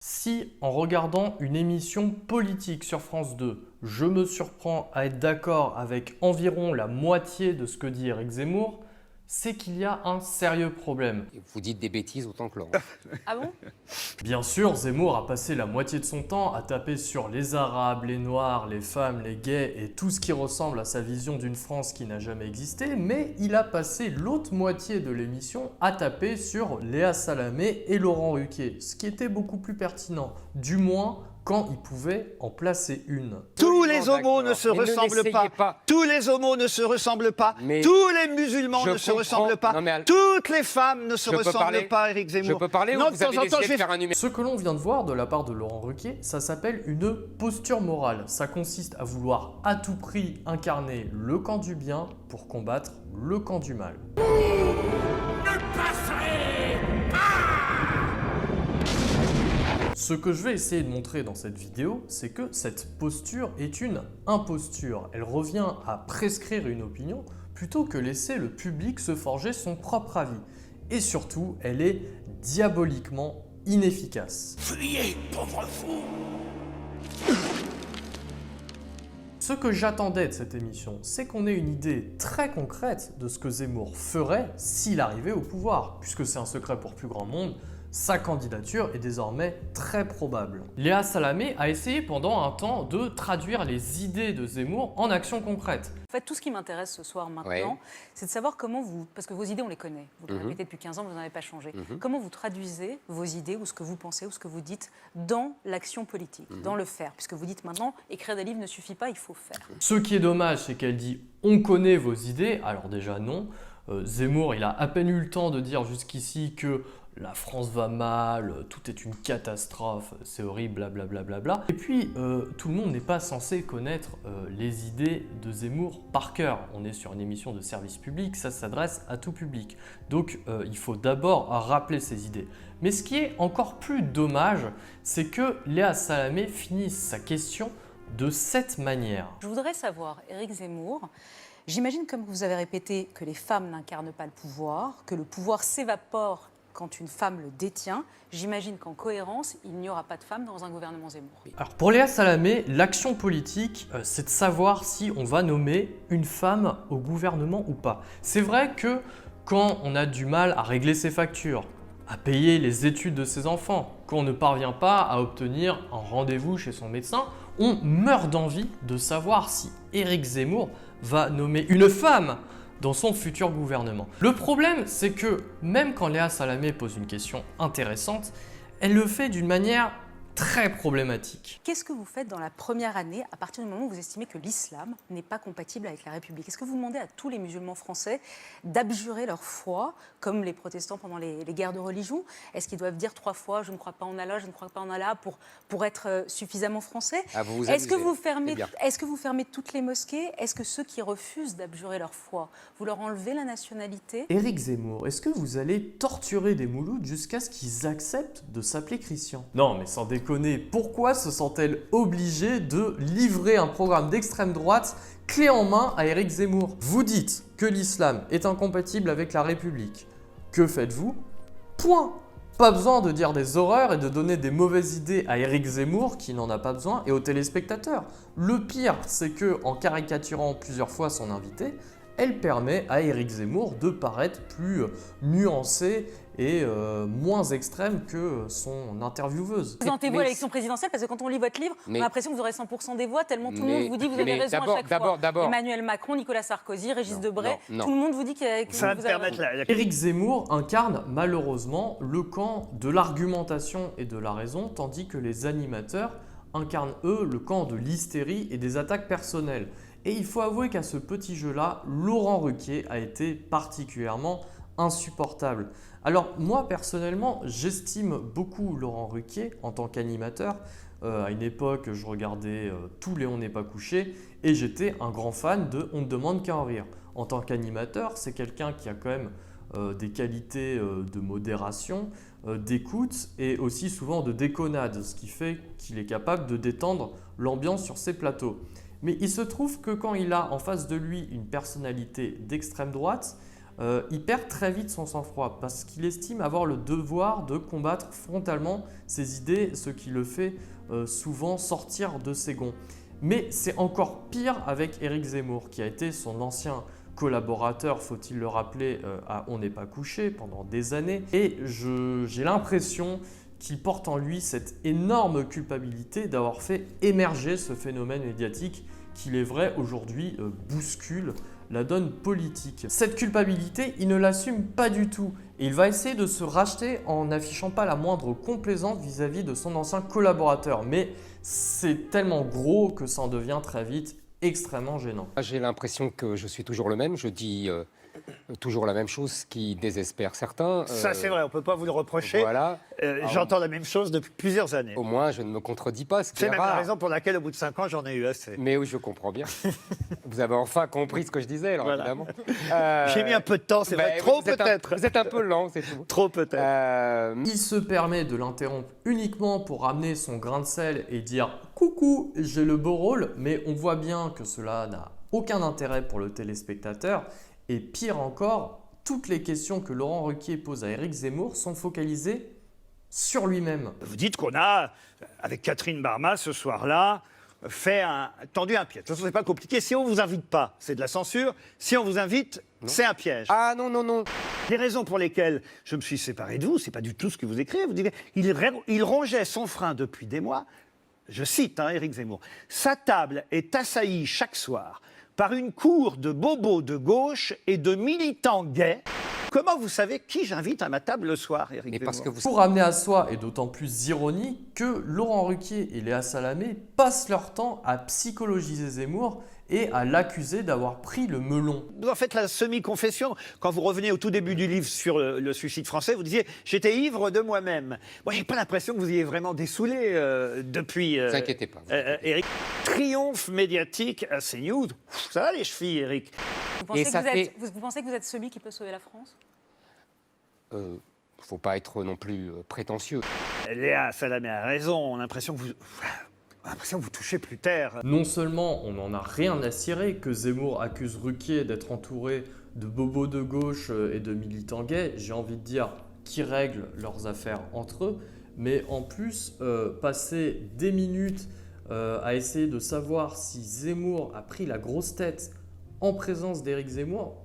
Si, en regardant une émission politique sur France 2, je me surprends à être d'accord avec environ la moitié de ce que dit Éric Zemmour, c'est qu'il y a un sérieux problème. Vous dites des bêtises autant que Laurent. Ah bon? Bien sûr, Zemmour a passé la moitié de son temps à taper sur les Arabes, les Noirs, les femmes, les gays et tout ce qui ressemble à sa vision d'une France qui n'a jamais existé, mais il a passé l'autre moitié de l'émission à taper sur Léa Salamé et Laurent Ruquier, ce qui était beaucoup plus pertinent, du moins quand il pouvait en placer une. Tous les homos ne d'accord. se Mais ne ressemblent l'essayez pas. Tous les homos ne se ressemblent pas. Mais Tous les musulmans je ne se comprends. ressemblent pas. Non, mais Toutes les femmes ne se Je peux ressemblent parler pas, Éric Zemmour. je peux parler ou Non, vous de temps avez en temps, décidé je de vais faire un numéro? Ce que l'on vient de voir de la part de Laurent Ruquier, ça s'appelle une posture morale. Ça consiste à vouloir à tout prix incarner le camp du bien pour combattre le camp du mal. Ce que je vais essayer de montrer dans cette vidéo, c'est que cette posture est une imposture. Elle revient à prescrire une opinion plutôt que laisser le public se forger son propre avis. Et surtout, elle est diaboliquement inefficace. Fuyez, pauvre fou! Ce que j'attendais de cette émission, c'est qu'on ait une idée très concrète de ce que Zemmour ferait s'il arrivait au pouvoir, puisque c'est un secret pour plus grand monde. Sa candidature est désormais très probable. Léa Salamé a essayé pendant un temps de traduire les idées de Zemmour en actions concrètes. En fait, tout ce qui m'intéresse ce soir maintenant, Ouais. c'est de savoir comment vous, parce que vos idées, on les connaît, vous le répétez depuis 15 ans, vous n'en avez pas changé, comment vous traduisez vos idées ou ce que vous pensez ou ce que vous dites dans l'action politique, dans le faire, puisque vous dites maintenant, écrire des livres ne suffit pas, il faut faire. Ce qui est dommage, c'est qu'elle dit « on connaît vos idées », alors déjà non. Zemmour, il a à peine eu le temps de dire jusqu'ici que la France va mal, tout est une catastrophe, c'est horrible, blablabla. Bla bla bla. Et puis, tout le monde n'est pas censé connaître les idées de Zemmour par cœur. On est sur une émission de service public, ça s'adresse à tout public. Donc, il faut d'abord rappeler ses idées. Mais ce qui est encore plus dommage, c'est que Léa Salamé finisse sa question de cette manière. Je voudrais savoir, Éric Zemmour, j'imagine comme vous avez répété que les femmes n'incarnent pas le pouvoir, que le pouvoir s'évapore quand une femme le détient, j'imagine qu'en cohérence, il n'y aura pas de femmes dans un gouvernement Zemmour. Alors pour Léa Salamé, l'action politique, c'est de savoir si on va nommer une femme au gouvernement ou pas. C'est vrai que quand on a du mal à régler ses factures, à payer les études de ses enfants, quand on ne parvient pas à obtenir un rendez-vous chez son médecin, on meurt d'envie de savoir si Éric Zemmour va nommer une femme dans son futur gouvernement. Le problème, c'est que même quand Léa Salamé pose une question intéressante, elle le fait d'une manière très problématique. Qu'est-ce que vous faites dans la première année, à partir du moment où vous estimez que l'islam n'est pas compatible avec la République? Est-ce que vous demandez à tous les musulmans français d'abjurer leur foi, comme les protestants pendant les guerres de religion? Est-ce qu'ils doivent dire 3 fois « je ne crois pas en Allah, je ne crois pas en Allah » pour être suffisamment français? Ah, vous vous Est-ce que amusez. vous fermez toutes les mosquées? Est-ce que ceux qui refusent d'abjurer leur foi, vous leur enlevez la nationalité? Éric Zemmour, est-ce que vous allez torturer des moulouds jusqu'à ce qu'ils acceptent de s'appeler chrétiens? Non mais sans déconner, pourquoi se sent-elle obligée de livrer un programme d'extrême droite clé en main à Éric Zemmour? Vous dites que l'islam est incompatible avec la République. Que faites-vous? Point! Pas besoin de dire des horreurs et de donner des mauvaises idées à Éric Zemmour qui n'en a pas besoin et aux téléspectateurs. Le pire, c'est que en caricaturant plusieurs fois son invité, elle permet à Éric Zemmour de paraître plus nuancé et moins extrême que son intervieweuse. Présentez-vous Mais à l'élection présidentielle, parce que quand on lit votre livre, on a l'impression que vous aurez 100% des voix, tellement tout le monde vous dit que vous avez mais raison à chaque fois. d'abord. Emmanuel Macron, Nicolas Sarkozy, Régis Debray, non. tout le monde vous dit que Ça va vous me avez permettre raison. Éric Zemmour incarne malheureusement le camp de l'argumentation et de la raison, tandis que les animateurs incarnent eux le camp de l'hystérie et des attaques personnelles. Et il faut avouer qu'à ce petit jeu-là, Laurent Ruquier a été particulièrement insupportable. Alors moi personnellement, j'estime beaucoup Laurent Ruquier en tant qu'animateur. À une époque, je regardais tous les On n'est pas couché et j'étais un grand fan de On ne demande qu'à en rire. En tant qu'animateur, c'est quelqu'un qui a quand même des qualités de modération, d'écoute et aussi souvent de déconnade, ce qui fait qu'il est capable de détendre l'ambiance sur ses plateaux. Mais il se trouve que quand il a en face de lui une personnalité d'extrême droite, il perd très vite son sang-froid parce qu'il estime avoir le devoir de combattre frontalement ses idées, ce qui le fait souvent sortir de ses gonds. Mais c'est encore pire avec Éric Zemmour, qui a été son ancien collaborateur, faut-il le rappeler, à On n'est pas couché pendant des années. Et j'ai l'impression qu'il porte en lui cette énorme culpabilité d'avoir fait émerger ce phénomène médiatique qui, il est vrai, aujourd'hui bouscule la donne politique. Cette culpabilité, il ne l'assume pas du tout et il va essayer de se racheter en n'affichant pas la moindre complaisance vis-à-vis de son ancien collaborateur. Mais c'est tellement gros que ça en devient très vite extrêmement gênant. J'ai l'impression que je suis toujours le même. Je dis toujours la même chose, ce qui désespère certains. Ça, c'est vrai, on ne peut pas vous le reprocher. Voilà. J'entends la même chose depuis plusieurs années. Au moins, je ne me contredis pas, ce qui C'est est même rare. la raison pour laquelle, au bout de 5 ans, j'en ai eu assez. Mais oui, je comprends bien. Vous avez enfin compris ce que je disais, alors Voilà. évidemment. J'ai mis un peu de temps, c'est vrai. Trop peut-être. Vous êtes un peu lent, c'est tout. Trop peut-être. Il se permet de l'interrompre uniquement pour ramener son grain de sel et dire « Coucou, j'ai le beau rôle », mais on voit bien que cela n'a aucun intérêt pour le téléspectateur. Et pire encore, toutes les questions que Laurent Ruquier pose à Éric Zemmour sont focalisées sur lui-même. Vous dites qu'on a, avec Catherine Barma, ce soir-là, tendu un piège. De toute façon, c'est pas compliqué. Si on ne vous invite pas, c'est de la censure. Si on vous invite, c'est un piège. Ah non, non, non. Les raisons pour lesquelles je me suis séparé de vous, c'est pas du tout ce que vous écrivez. Vous dites il rongeait son frein depuis des mois. Je cite Éric Zemmour. Sa table est assaillie chaque soir par une cour de bobos de gauche et de militants gays. Comment vous savez qui j'invite à ma table le soir, Éric Mais Zemmour? parce que vous... Pour ramener à soi, et d'autant plus ironique, que Laurent Ruquier et Léa Salamé passent leur temps à psychologiser Zemmour et à l'accuser d'avoir pris le melon. Vous en faites la semi-confession. Quand vous revenez au tout début du livre sur le suicide français, vous disiez « J'étais ivre de moi-même ». Moi, j'ai pas l'impression que vous ayez vraiment dessoulé depuis... Ne vous inquiétez pas. Éric. Triomphe médiatique à CNews. Ça va les chevilles, Éric? Vous pensez, Et que ça vous, êtes, fait- vous pensez que vous êtes celui qui peut sauver la France? Faut pas être non plus prétentieux. Léa Salamé a raison. On a l'impression que vous touchez plus terre. Non seulement on n'en a rien à cirer que Zemmour accuse Ruquier d'être entouré de bobos de gauche et de militants gays, j'ai envie de dire qui règlent leurs affaires entre eux, mais en plus passer des minutes à essayer de savoir si Zemmour a pris la grosse tête en présence d'Éric Zemmour.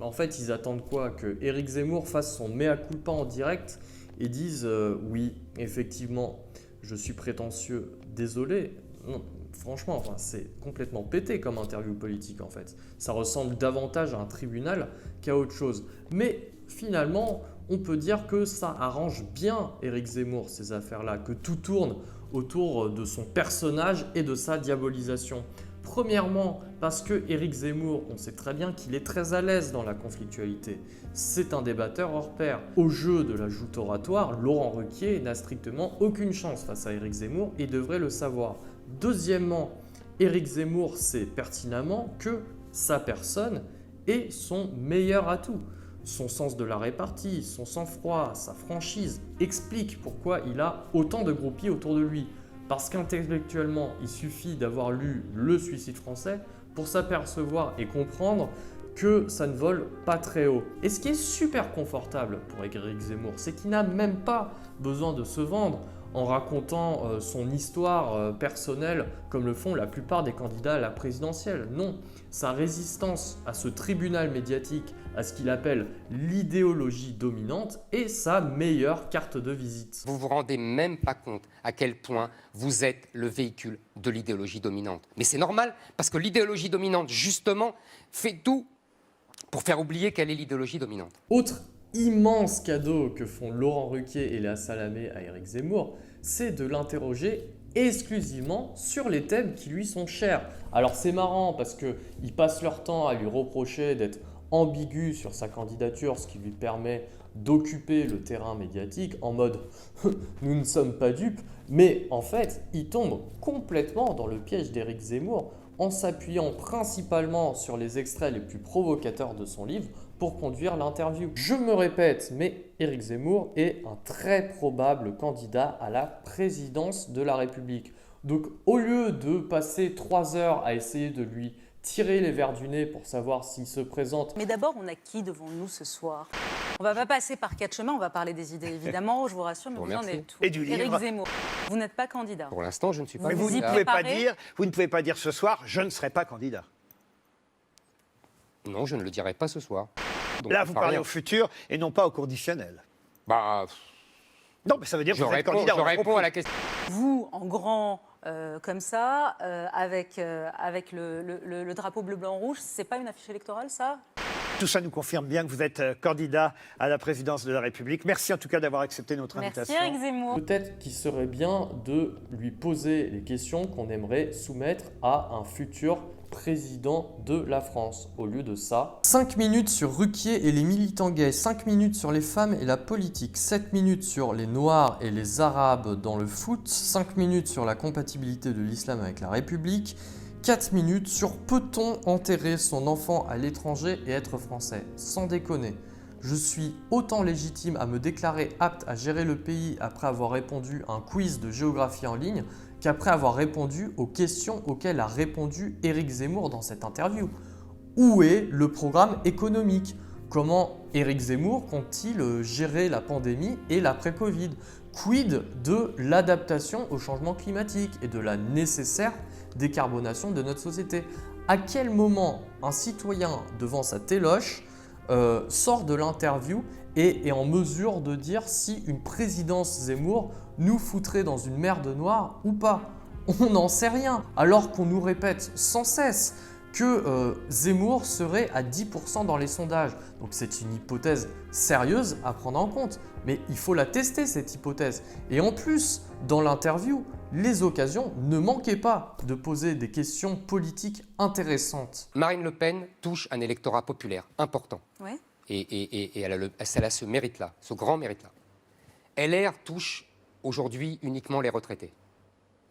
En fait, ils attendent quoi? Que Éric Zemmour fasse son mea culpa en direct et dise oui, effectivement, je suis prétentieux, désolé. Non, franchement, c'est complètement pété comme interview politique en fait. Ça ressemble davantage à un tribunal qu'à autre chose. Mais finalement, on peut dire que ça arrange bien Éric Zemmour, ces affaires-là, que tout tourne autour de son personnage et de sa diabolisation. Premièrement, parce que Éric Zemmour, on sait très bien qu'il est très à l'aise dans la conflictualité. C'est un débatteur hors pair. Au jeu de la joute oratoire, Laurent Ruquier n'a strictement aucune chance face à Éric Zemmour et devrait le savoir. Deuxièmement, Éric Zemmour sait pertinemment que sa personne est son meilleur atout. Son sens de la répartie, son sang-froid, sa franchise expliquent pourquoi il a autant de groupies autour de lui. Parce qu'intellectuellement, il suffit d'avoir lu Le Suicide français pour s'apercevoir et comprendre que ça ne vole pas très haut. Et ce qui est super confortable pour Éric Zemmour, c'est qu'il n'a même pas besoin de se vendre en racontant son histoire personnelle comme le font la plupart des candidats à la présidentielle. Non, sa résistance à ce tribunal médiatique, à ce qu'il appelle l'idéologie dominante, est sa meilleure carte de visite. Vous vous rendez même pas compte à quel point vous êtes le véhicule de l'idéologie dominante. Mais c'est normal, parce que l'idéologie dominante, justement, fait tout pour faire oublier quelle est l'idéologie dominante. Autre immense cadeau que font Laurent Ruquier et Léa Salamé à Éric Zemmour, c'est de l'interroger exclusivement sur les thèmes qui lui sont chers. Alors c'est marrant parce qu'ils passent leur temps à lui reprocher d'être ambigu sur sa candidature, ce qui lui permet d'occuper le terrain médiatique en mode « nous ne sommes pas dupes », mais en fait, ils tombent complètement dans le piège d'Éric Zemmour en s'appuyant principalement sur les extraits les plus provocateurs de son livre pour conduire l'interview. Je me répète, mais Éric Zemmour est un très probable candidat à la présidence de la République. Donc au lieu de passer 3 heures à essayer de lui tirer les verres du nez pour savoir s'il se présente. Mais d'abord, on a qui devant nous ce soir? On va pas passer par 4 chemins, on va parler des idées évidemment, je vous rassure, mais Bon, vous en merci. êtes tout. Et du livre. Éric Zemmour, vous n'êtes pas candidat. Pour l'instant, je ne suis pas Mais vous ne y candidat. pouvez pas préparez dire, vous ne pouvez pas dire ce soir, je ne serai pas candidat. Non, je ne le dirai pas ce soir. Donc, Là, ça vous sert à parlez rien. au futur et non pas au conditionnel. Bah, Non, mais ça veut dire que je vous êtes réponds, candidat. je on a réponds compris. à la question. Vous, en grand, comme ça, avec le drapeau bleu, blanc, rouge, c'est pas une affiche électorale, ça? Tout ça nous confirme bien que vous êtes candidat à la présidence de la République. Merci en tout cas d'avoir accepté notre Merci invitation. Éric Zemmour. Peut-être qu'il serait bien de lui poser les questions qu'on aimerait soumettre à un futur président de la France. Au lieu de ça, 5 minutes sur Ruquier et les militants gays, 5 minutes sur les femmes et la politique, 7 minutes sur les Noirs et les Arabes dans le foot, 5 minutes sur la compatibilité de l'islam avec la République, 4 minutes sur peut-on enterrer son enfant à l'étranger et être français? Sans déconner. Je suis autant légitime à me déclarer apte à gérer le pays après avoir répondu à un quiz de géographie en ligne qu'après avoir répondu aux questions auxquelles a répondu Éric Zemmour dans cette interview. Où est le programme économique? Comment Éric Zemmour compte-t-il gérer la pandémie et l'après-Covid? Quid de l'adaptation au changement climatique et de la nécessaire décarbonation de notre société? À quel moment un citoyen devant sa téloche sort de l'interview et est en mesure de dire si une présidence Zemmour nous foutrait dans une merde noire ou pas? On n'en sait rien, alors qu'on nous répète sans cesse que Zemmour serait à 10% dans les sondages. Donc c'est une hypothèse sérieuse à prendre en compte, mais il faut la tester cette hypothèse. Et en plus, dans l'interview, les occasions ne manquaient pas de poser des questions politiques intéressantes. Marine Le Pen touche un électorat populaire important. Ouais. Et elle a ce mérite-là, ce grand mérite-là. LR touche aujourd'hui uniquement les retraités,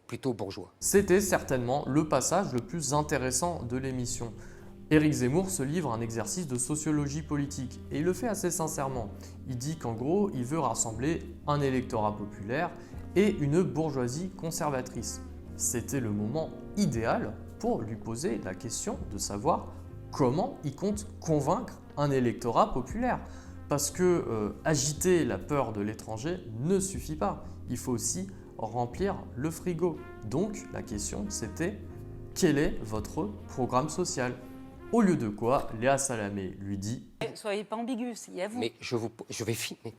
plutôt bourgeois. C'était certainement le passage le plus intéressant de l'émission. Éric Zemmour se livre à un exercice de sociologie politique et il le fait assez sincèrement. Il dit qu'en gros, il veut rassembler un électorat populaire et une bourgeoisie conservatrice. C'était le moment idéal pour lui poser la question de savoir comment il compte convaincre un électorat populaire. Parce que agiter la peur de l'étranger ne suffit pas. Il faut aussi remplir le frigo. Donc la question c'était quel est votre programme social? Au lieu de quoi, Léa Salamé lui dit Soyez pas ambigus, il y a vous. Mais je vais finir.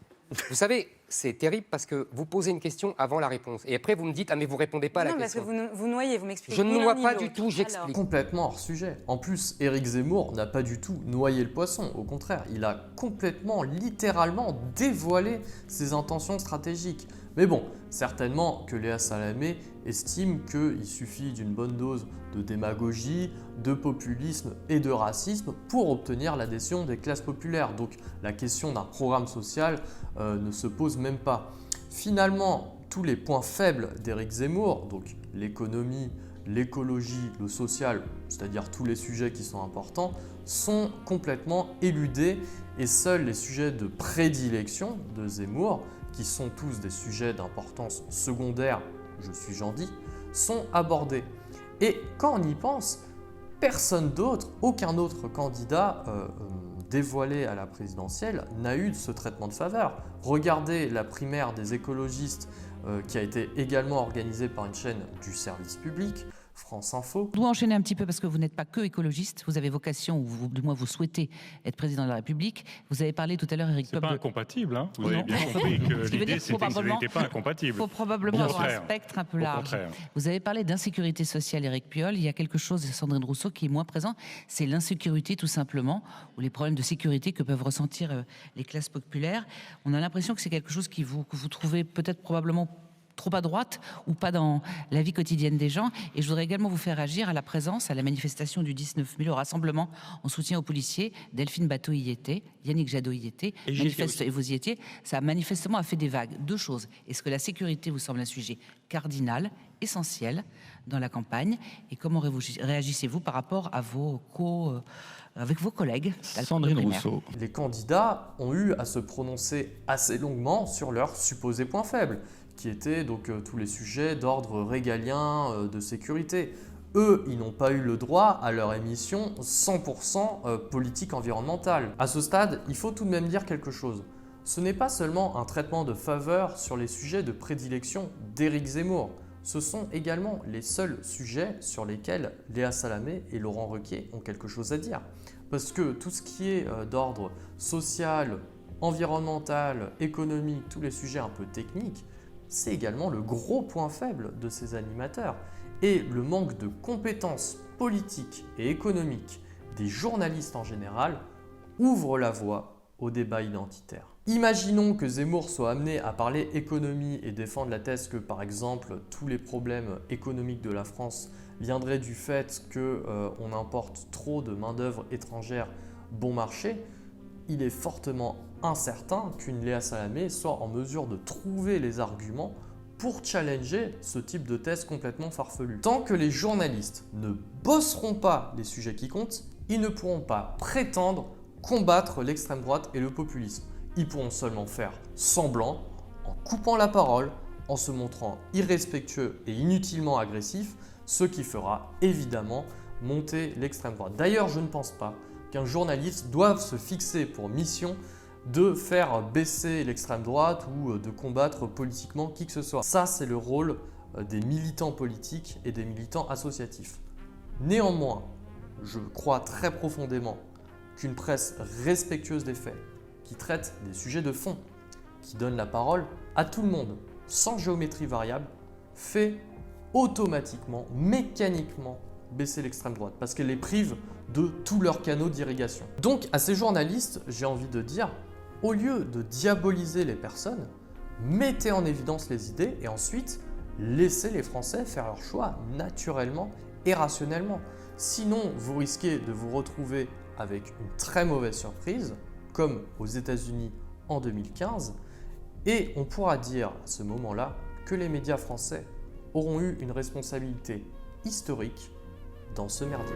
Vous savez, c'est terrible parce que vous posez une question avant la réponse. Et après, vous me dites, ah mais vous répondez pas à la non, parce que question. vous noyez, vous m'expliquez. Je ne ni noie l'un ni pas l'autre. du tout, j'explique. complètement hors sujet. En plus, Éric Zemmour n'a pas du tout noyé le poisson. Au contraire, il a complètement, littéralement dévoilé ses intentions stratégiques. Mais bon, certainement que Léa Salamé estime qu'il suffit d'une bonne dose de démagogie, de populisme et de racisme pour obtenir l'adhésion des classes populaires. Donc la question d'un programme social ne se pose même pas. Finalement, tous les points faibles d'Éric Zemmour, donc l'économie, l'écologie, le social, c'est-à-dire tous les sujets qui sont importants, sont complètement éludés et seuls les sujets de prédilection de Zemmour, qui sont tous des sujets d'importance secondaire, je suis gentil, sont abordés. Et quand on y pense, personne d'autre, aucun autre candidat dévoilé à la présidentielle n'a eu ce traitement de faveur. Regardez la primaire des écologistes qui a été également organisée par une chaîne du service public, France Info. Je dois enchaîner un petit peu parce que vous n'êtes pas que écologiste, vous avez vocation, ou du moins vous souhaitez être président de la République. Vous avez parlé tout à l'heure, Éric C'est Peuple. pas incompatible, hein. Vous Non. avez bien compris que Ce qui veut dire l'idée, c'était que ce probablement- n'était pas incompatible. Il faut probablement Au avoir un contraire. spectre un peu Au large. contraire. Vous avez parlé d'insécurité sociale, Éric Piolle. Il y a quelque chose, Sandrine Rousseau, qui est moins présent. C'est l'insécurité, tout simplement, ou les problèmes de sécurité que peuvent ressentir les classes populaires. On a l'impression que c'est quelque chose que vous trouvez peut-être probablement trop à droite ou pas dans la vie quotidienne des gens. Et je voudrais également vous faire agir à la présence, à la manifestation du 19 mai, au rassemblement en soutien aux policiers. Delphine Bateau y était, Yannick Jadot y était, Et j'y étais aussi. et vous y étiez. Ça manifestement a fait des vagues. Deux choses. Est-ce que la sécurité vous semble un sujet cardinal, essentiel dans la campagne? Et comment réagissez-vous par rapport à avec vos collègues Sandrine de primaire? Rousseau. Les candidats ont eu à se prononcer assez longuement sur leurs supposés points faibles, qui étaient donc tous les sujets d'ordre régalien de sécurité. Eux, ils n'ont pas eu le droit à leur émission 100% politique environnementale. À ce stade, il faut tout de même dire quelque chose. Ce n'est pas seulement un traitement de faveur sur les sujets de prédilection d'Éric Zemmour. Ce sont également les seuls sujets sur lesquels Léa Salamé et Laurent Ruquier ont quelque chose à dire. Parce que tout ce qui est d'ordre social, environnemental, économique, tous les sujets un peu techniques, c'est également le gros point faible de ces animateurs. Et le manque de compétences politiques et économiques des journalistes en général ouvre la voie au débat identitaire. Imaginons que Zemmour soit amené à parler économie et défendre la thèse que, par exemple, tous les problèmes économiques de la France viendraient du fait qu'on importe trop de main-d'œuvre étrangère bon marché. Il est fortement incertain qu'une Léa Salamé soit en mesure de trouver les arguments pour challenger ce type de thèse complètement farfelue. Tant que les journalistes ne bosseront pas les sujets qui comptent, ils ne pourront pas prétendre combattre l'extrême droite et le populisme. Ils pourront seulement faire semblant, en coupant la parole, en se montrant irrespectueux et inutilement agressifs, ce qui fera évidemment monter l'extrême droite. D'ailleurs, je ne pense pas qu'un journaliste doive se fixer pour mission de faire baisser l'extrême droite ou de combattre politiquement qui que ce soit. Ça, c'est le rôle des militants politiques et des militants associatifs. Néanmoins, je crois très profondément qu'une presse respectueuse des faits, qui traite des sujets de fond, qui donne la parole à tout le monde, sans géométrie variable, fait automatiquement, mécaniquement baisser l'extrême droite, parce qu'elle les prive de tous leurs canaux d'irrigation. Donc à ces journalistes, j'ai envie de dire, au lieu de diaboliser les personnes, mettez en évidence les idées et ensuite laissez les Français faire leur choix naturellement et rationnellement. Sinon, vous risquez de vous retrouver avec une très mauvaise surprise, comme aux États-Unis en 2015, et on pourra dire à ce moment-là que les médias français auront eu une responsabilité historique dans ce merdier.